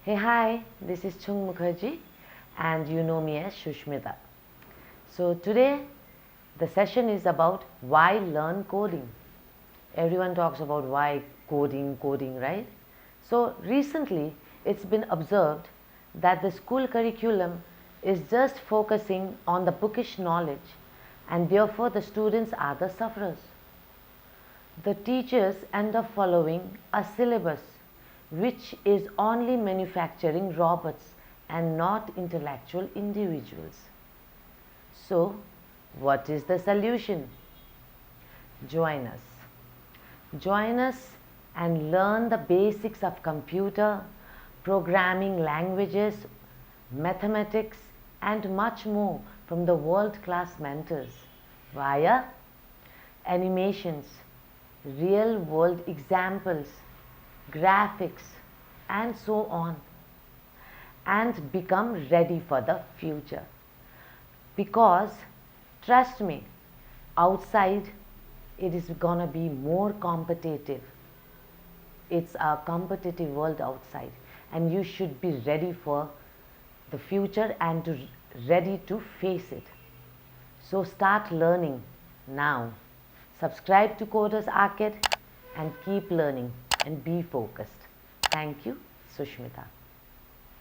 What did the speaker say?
Hey, hi, this is Chung Mukherjee, and you know me as Shushmita. So, today the session is about why learn coding. Everyone talks about why coding, right? So, recently it's been observed that the school curriculum is just focusing on the bookish knowledge, and therefore the students are the sufferers. The teachers end up following a syllabus which is only manufacturing robots and not intellectual individuals. So, what is the solution? Join us. Join us and learn the basics of computer, programming languages, mathematics, and much more from the world-class mentors via animations, real-world examples, graphics, and so on, and become ready for the future. Because trust me, outside it is gonna be more competitive. It's a competitive world outside, and you should be ready for the future and ready to face it. So start learning now. Subscribe to Coders Arcade and keep learning and be focused. Thank you, Sushmita.